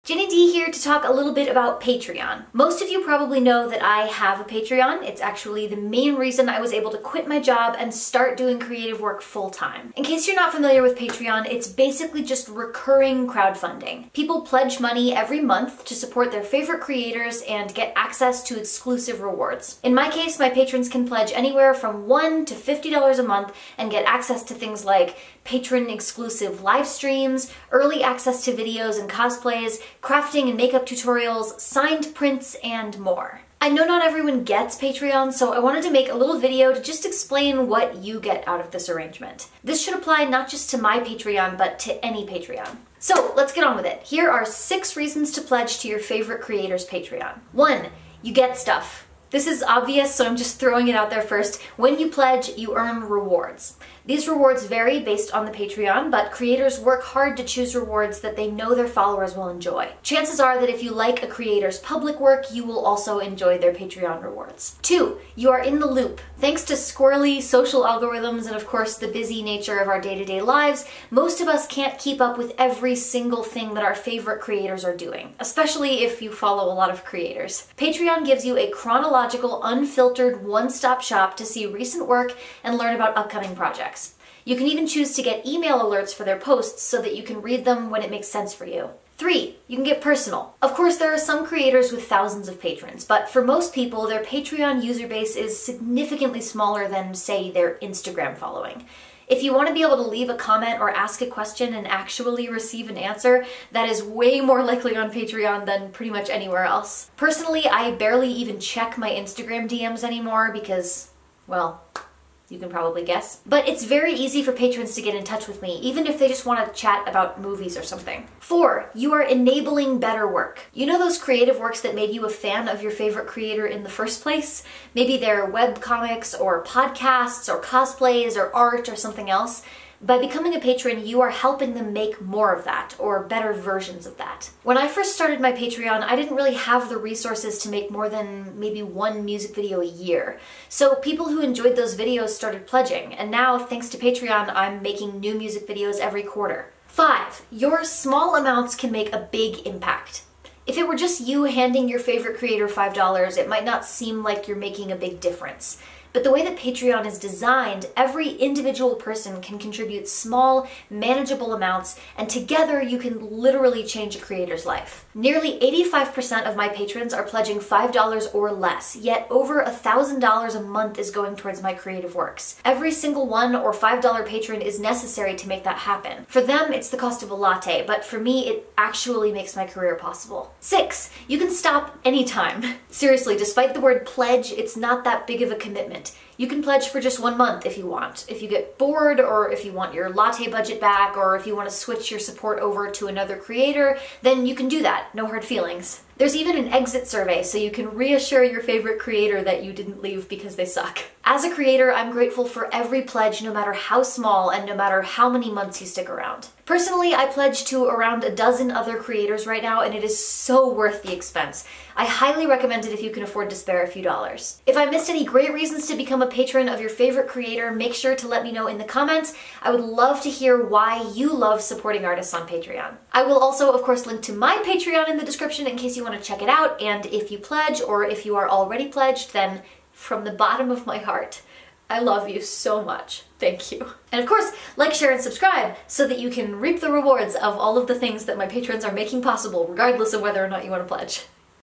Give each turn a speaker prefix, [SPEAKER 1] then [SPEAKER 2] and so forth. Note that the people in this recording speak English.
[SPEAKER 1] Ginny D here to talk a little bit about Patreon. Most of you probably know that I have a Patreon. It's actually the main reason I was able to quit my job and start doing creative work full-time. In case you're not familiar with Patreon, it's basically just recurring crowdfunding. People pledge money every month to support their favorite creators and get access to exclusive rewards. In my case, my patrons can pledge anywhere from $1 to $50 a month and get access to things like patron-exclusive live streams, early access to videos and cosplays, crafting and makeup tutorials, signed prints, and more. I know not everyone gets Patreon, so I wanted to make a little video to just explain what you get out of this arrangement. This should apply not just to my Patreon, but to any Patreon. So let's get on with it. Here are 6 reasons to pledge to your favorite creator's Patreon. 1. You get stuff. This is obvious, so I'm just throwing it out there first. When you pledge, you earn rewards. These rewards vary based on the Patreon, but creators work hard to choose rewards that they know their followers will enjoy. Chances are that if you like a creator's public work, you will also enjoy their Patreon rewards. 2. You are in the loop. Thanks to squirrely social algorithms and of course the busy nature of our day-to-day lives, most of us can't keep up with every single thing that our favorite creators are doing, especially if you follow a lot of creators. Patreon gives you a chronological, unfiltered, one-stop shop to see recent work and learn about upcoming projects. You can even choose to get email alerts for their posts so that you can read them when it makes sense for you. 3. You can get personal. Of course, there are some creators with thousands of patrons, but for most people, their Patreon user base is significantly smaller than, say, their Instagram following. If you want to be able to leave a comment or ask a question and actually receive an answer, that is way more likely on Patreon than pretty much anywhere else. Personally, I barely even check my Instagram DMs anymore because, well, you can probably guess. But it's very easy for patrons to get in touch with me, even if they just want to chat about movies or something. 4. You are enabling better work. You know those creative works that made you a fan of your favorite creator in the first place? Maybe they're webcomics or podcasts or cosplays or art or something else. By becoming a patron, you are helping them make more of that, or better versions of that. When I first started my Patreon, I didn't really have the resources to make more than maybe 1 music video a year. So people who enjoyed those videos started pledging, and now, thanks to Patreon, I'm making new music videos every quarter. 5. Your small amounts can make a big impact. If it were just you handing your favorite creator $5, it might not seem like you're making a big difference. But the way that Patreon is designed, every individual person can contribute small, manageable amounts, and together you can literally change a creator's life. Nearly 85% of my patrons are pledging $5 or less, yet over $1,000 a month is going towards my creative works. Every single $1 or $5 patron is necessary to make that happen. For them, it's the cost of a latte, but for me, it actually makes my career possible. 6. You can stop anytime. Seriously, despite the word pledge, it's not that big of a commitment. You can pledge for just 1 month if you want. If you get bored, or if you want your latte budget back, or if you want to switch your support over to another creator, then you can do that. No hard feelings. There's even an exit survey so you can reassure your favorite creator that you didn't leave because they suck. As a creator, I'm grateful for every pledge, no matter how small and no matter how many months you stick around. Personally, I pledge to around a dozen other creators right now, and it is so worth the expense. I highly recommend it if you can afford to spare a few dollars. If I missed any great reasons to become a patron of your favorite creator, make sure to let me know in the comments. I would love to hear why you love supporting artists on Patreon. I will also, of course, link to my Patreon in the description in case you want to check it out, and if you pledge or if you are already pledged, then from the bottom of my heart, I love you so much. Thank you. And of course, like, share, and subscribe so that you can reap the rewards of all of the things that my patrons are making possible, regardless of whether or not you want to pledge.